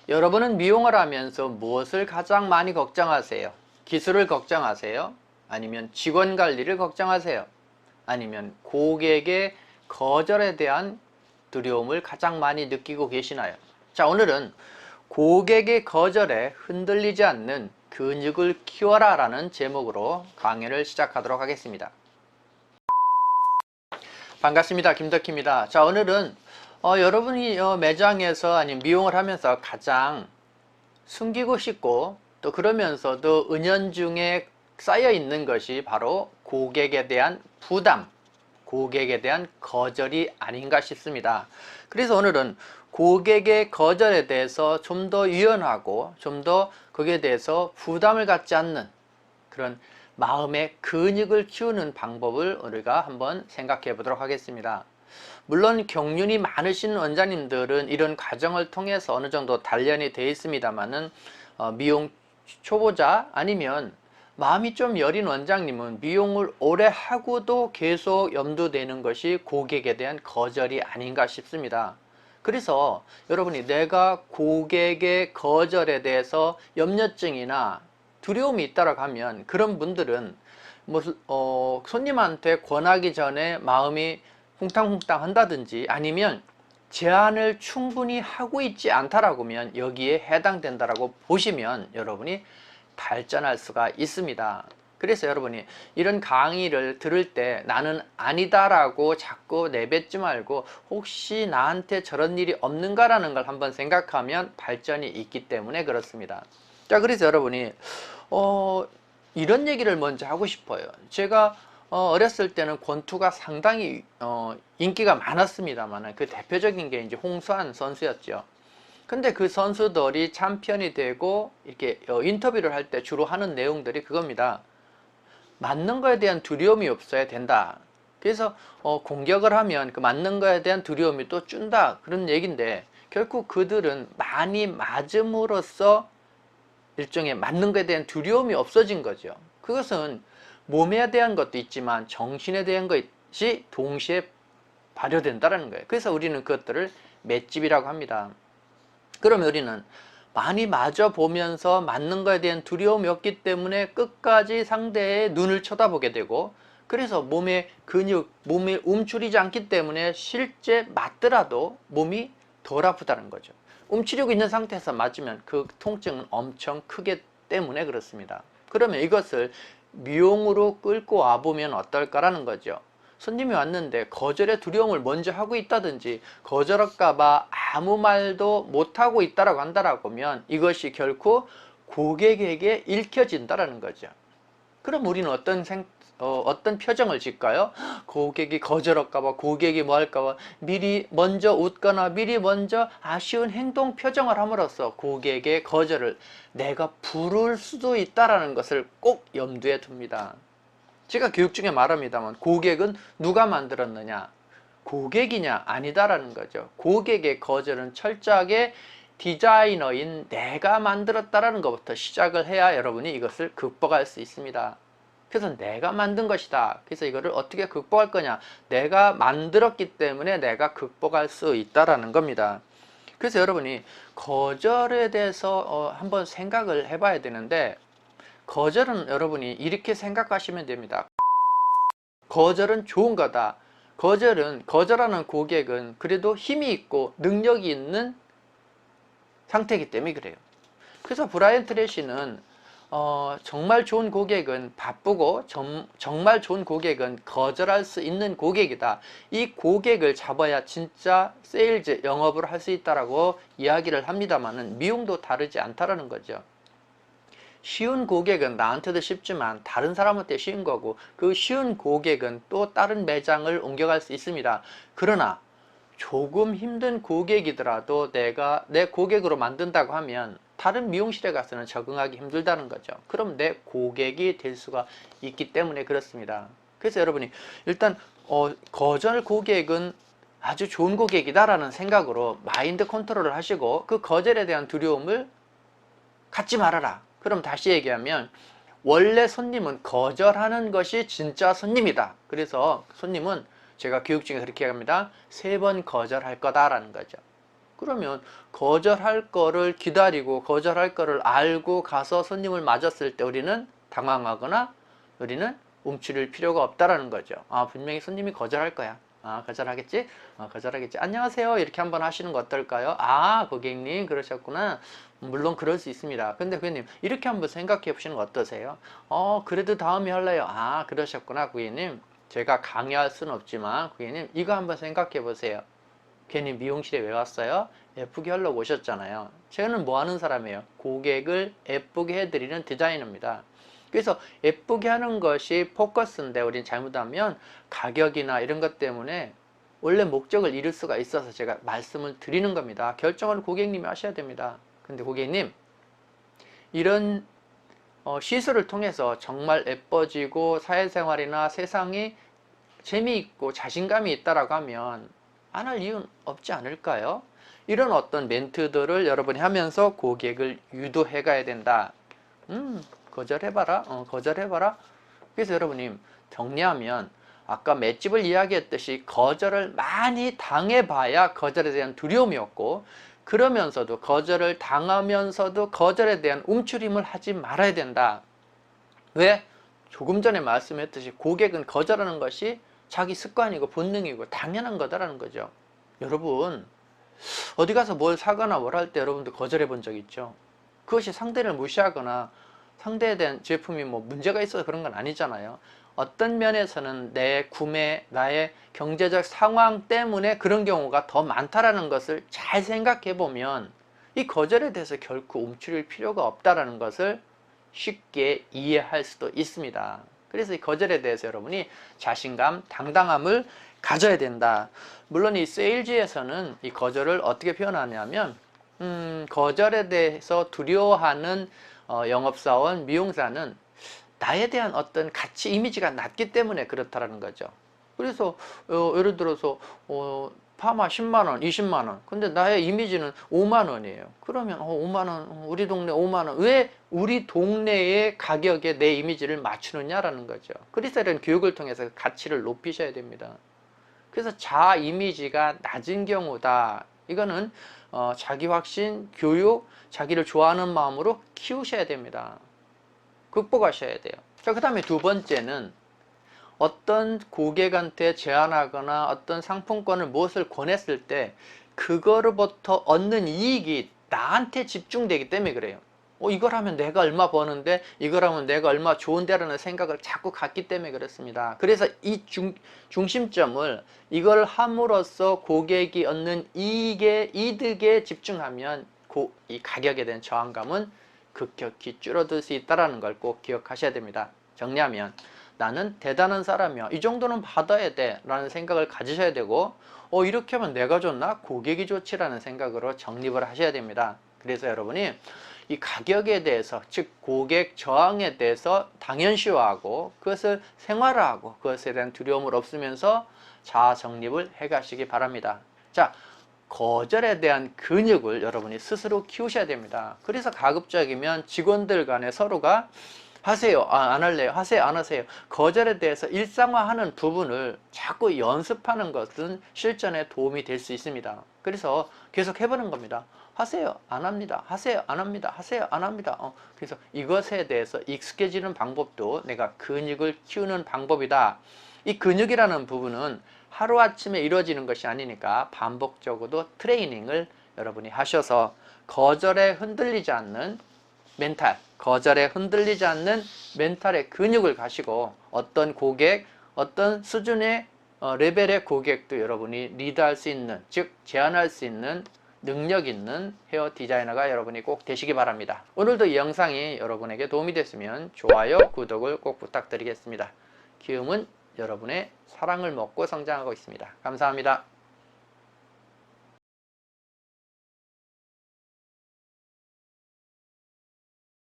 여러분은 미용을 하면서 무엇을 가장 많이 걱정하세요? 기술을 걱정하세요? 아니면 직원 관리를 걱정하세요? 아니면 고객의 거절에 대한 두려움을 가장 많이 느끼고 계시나요? 자, 오늘은 고객의 거절에 흔들리지 않는 근육을 키워라 라는 제목으로 강의를 시작하도록 하겠습니다. 반갑습니다. 김덕희입니다. 자, 오늘은 여러분이 매장에서 아니면 미용을 하면서 가장 숨기고 싶고 또 그러면서도 은연중에 쌓여 있는 것이 바로 고객에 대한 부담, 고객에 대한 거절이 아닌가 싶습니다. 그래서 오늘은 고객의 거절에 대해서 좀 더 유연하고 좀 더 거기에 대해서 부담을 갖지 않는 그런 마음의 근육을 키우는 방법을 우리가 한번 생각해 보도록 하겠습니다. 물론 경륜이 많으신 원장님들은 이런 과정을 통해서 어느 정도 단련이 되어 있습니다만은 미용 초보자 아니면 마음이 좀 여린 원장님은 미용을 오래 하고도 계속 염두되는 것이 고객에 대한 거절이 아닌가 싶습니다. 그래서 여러분이 내가 고객의 거절에 대해서 염려증이나 두려움이 있다고 하면 그런 분들은 손님한테 권하기 전에 마음이 쿵탕쿵탕 한다든지 아니면 제안을 충분히 하고 있지 않다라고 하면 여기에 해당된다라고 보시면 여러분이 발전할 수가 있습니다. 그래서 여러분이 이런 강의를 들을 때 나는 아니다라고 자꾸 내뱉지 말고 혹시 나한테 저런 일이 없는가라는 걸 한번 생각하면 발전이 있기 때문에 그렇습니다. 자, 그래서 여러분이 이런 얘기를 먼저 하고 싶어요. 제가 어렸을 때는 권투가 상당히 인기가 많았습니다만 그 대표적인 게 이제 홍수환 선수였죠. 근데 그 선수들이 챔피언이 되고 이렇게 인터뷰를 할 때 주로 하는 내용들이 그겁니다. 맞는 거에 대한 두려움이 없어야 된다. 그래서 공격을 하면 그 맞는 거에 대한 두려움이 또 준다. 그런 얘기인데 결국 그들은 많이 맞음으로써 일종의 맞는 것에 대한 두려움이 없어진 거죠. 그것은 몸에 대한 것도 있지만 정신에 대한 것이 동시에 발효된다는 거예요. 그래서 우리는 그것들을 맷집이라고 합니다. 그러면 우리는 많이 맞아 보면서 맞는 것에 대한 두려움이 없기 때문에 끝까지 상대의 눈을 쳐다보게 되고 그래서 몸의 근육, 몸이 움츠리지 않기 때문에 실제 맞더라도 몸이 덜 아프다는 거죠. 움츠리고 있는 상태에서 맞으면 그 통증은 엄청 크기 때문에 그렇습니다. 그러면 이것을 미용으로 끌고 와보면 어떨까라는 거죠. 손님이 왔는데 거절의 두려움을 먼저 하고 있다든지 거절할까봐 아무 말도 못하고 있다라고 한다라고 하면 이것이 결코 고객에게 읽혀진다라는 거죠. 그럼 우리는 어떤 표정을 짓까요? 고객이 거절할까봐, 고객이 뭐 할까봐 미리 먼저 웃거나 미리 먼저 아쉬운 행동 표정을 함으로써 고객의 거절을 내가 부를 수도 있다라는 것을 꼭 염두에 둡니다. 제가 교육 중에 말합니다만 고객은 누가 만들었느냐? 고객이냐? 아니다라는 거죠. 고객의 거절은 철저하게 디자이너인 내가 만들었다라는 것부터 시작을 해야 여러분이 이것을 극복할 수 있습니다. 그래서 내가 만든 것이다. 그래서 이거를 어떻게 극복할 거냐? 내가 만들었기 때문에 내가 극복할 수 있다라는 겁니다. 그래서 여러분이 거절에 대해서 한번 생각을 해봐야 되는데 거절은 여러분이 이렇게 생각하시면 됩니다. 거절은 좋은 거다. 거절하는 고객은 그래도 힘이 있고 능력이 있는 상태이기 때문에 그래요. 그래서 브라이언 트레이시는 정말 좋은 고객은 바쁘고 정말 좋은 고객은 거절할 수 있는 고객이다. 이 고객을 잡아야 진짜 세일즈 영업을 할 수 있다라고 이야기를 합니다만은 미용도 다르지 않다라는 거죠. 쉬운 고객은 나한테도 쉽지만 다른 사람한테 쉬운 거고 그 쉬운 고객은 또 다른 매장을 옮겨갈 수 있습니다. 그러나 조금 힘든 고객이더라도 내가 내 고객으로 만든다고 하면 다른 미용실에 가서는 적응하기 힘들다는 거죠. 그럼 내 고객이 될 수가 있기 때문에 그렇습니다. 그래서 여러분이 일단 거절 고객은 아주 좋은 고객이다라는 생각으로 마인드 컨트롤을 하시고 그 거절에 대한 두려움을 갖지 말아라. 그럼 다시 얘기하면 원래 손님은 거절하는 것이 진짜 손님이다. 그래서 손님은 제가 교육 중에 그렇게 합니다. 3번 거절할 거다라는 거죠. 그러면 거절할 거를 기다리고 거절할 거를 알고 가서 손님을 맞았을 때 우리는 당황하거나 우리는 움츠릴 필요가 없다라는 거죠. 아, 분명히 손님이 거절할 거야. 아, 거절하겠지? 거절하겠지. 안녕하세요. 이렇게 한번 하시는 거 어떨까요? 아, 고객님 그러셨구나. 물론 그럴 수 있습니다. 근데 고객님 이렇게 한번 생각해 보시는 거 어떠세요? 그래도 다음에 할래요. 아, 그러셨구나 고객님. 제가 강요할 수는 없지만 고객님 이거 한번 생각해 보세요. 괜히 미용실에 왜 왔어요? 예쁘게 하려고 오셨잖아요. 저는 뭐 하는 사람이에요? 고객을 예쁘게 해드리는 디자이너입니다. 그래서 예쁘게 하는 것이 포커스인데 우리는 잘못하면 가격이나 이런 것 때문에 원래 목적을 잃을 수가 있어서 제가 말씀을 드리는 겁니다. 결정을 고객님이 하셔야 됩니다. 근데 고객님 이런 시술을 통해서 정말 예뻐지고 사회생활이나 세상이 재미있고 자신감이 있다라고 하면 안 할 이유는 없지 않을까요? 이런 어떤 멘트들을 여러분이 하면서 고객을 유도해 가야 된다. 거절해봐라. 거절해봐라. 그래서 여러분님 정리하면 아까 맷집을 이야기했듯이 거절을 많이 당해봐야 거절에 대한 두려움이 없고, 그러면서도 거절을 당하면서도 거절에 대한 움츠림을 하지 말아야 된다. 왜? 조금 전에 말씀했듯이 고객은 거절하는 것이 자기 습관이고 본능이고 당연한 거다라는 거죠. 여러분 어디 가서 뭘 사거나 뭘 할 때 여러분들 거절해 본 적 있죠? 그것이 상대를 무시하거나 상대에 대한 제품이 뭐 문제가 있어서 그런 건 아니잖아요. 어떤 면에서는 내 구매, 나의 경제적 상황 때문에 그런 경우가 더 많다라는 것을 잘 생각해 보면 이 거절에 대해서 결코 움츠릴 필요가 없다라는 것을 쉽게 이해할 수도 있습니다. 그래서 이 거절에 대해서 여러분이 자신감, 당당함을 가져야 된다. 물론 이 세일즈에서는 이 거절을 어떻게 표현하냐면 거절에 대해서 두려워하는 영업사원, 미용사는 나에 대한 어떤 가치 이미지가 낮기 때문에 그렇다라는 거죠. 그래서 예를 들어서 파마 10만원, 20만원. 근데 나의 이미지는 5만원이에요. 그러면 5만원, 우리 동네 5만원. 왜 우리 동네의 가격에 내 이미지를 맞추느냐라는 거죠. 그래서 이런 교육을 통해서 가치를 높이셔야 됩니다. 그래서 자아 이미지가 낮은 경우다. 이거는 자기 확신, 교육, 자기를 좋아하는 마음으로 키우셔야 됩니다. 극복하셔야 돼요. 자, 그 다음에 두 번째는 어떤 고객한테 제안하거나 어떤 상품권을 무엇을 권했을 때 그거로부터 얻는 이익이 나한테 집중되기 때문에 그래요. 이걸 하면 내가 얼마 버는데, 이걸 하면 내가 얼마 좋은데라는 생각을 자꾸 갖기 때문에 그렇습니다. 그래서 이 중심점을 이걸 함으로써 고객이 얻는 이득에 집중하면 이 가격에 대한 저항감은 급격히 줄어들 수 있다는 걸 꼭 기억하셔야 됩니다. 정리하면 나는 대단한 사람이야. 이 정도는 받아야 돼 라는 생각을 가지셔야 되고, 이렇게 하면 내가 좋나? 고객이 좋지라는 생각으로 정립을 하셔야 됩니다. 그래서 여러분이 이 가격에 대해서, 즉 고객 저항에 대해서 당연시화하고 그것을 생활화하고 그것에 대한 두려움을 없으면서 자아 정립을 해 가시기 바랍니다. 자, 거절에 대한 근육을 여러분이 스스로 키우셔야 됩니다. 그래서 가급적이면 직원들 간에 서로가 하세요, 안 할래요, 하세요, 안 하세요, 거절에 대해서 일상화하는 부분을 자꾸 연습하는 것은 실전에 도움이 될 수 있습니다. 그래서 계속 해보는 겁니다. 하세요, 안 합니다, 하세요, 안 합니다, 하세요, 안 합니다. 그래서 이것에 대해서 익숙해지는 방법도 내가 근육을 키우는 방법이다. 이 근육이라는 부분은 하루아침에 이루어지는 것이 아니니까 반복적으로 트레이닝을 여러분이 하셔서 거절에 흔들리지 않는 멘탈, 거절에 흔들리지 않는 멘탈의 근육을 가지고 어떤 고객, 어떤 수준의 레벨의 고객도 여러분이 리드할 수 있는, 즉 제안할 수 있는 능력 있는 헤어 디자이너가 여러분이 꼭 되시기 바랍니다. 오늘도 이 영상이 여러분에게 도움이 됐으면 좋아요, 구독을 꼭 부탁드리겠습니다. 키움은 여러분의 사랑을 먹고 성장하고 있습니다. 감사합니다.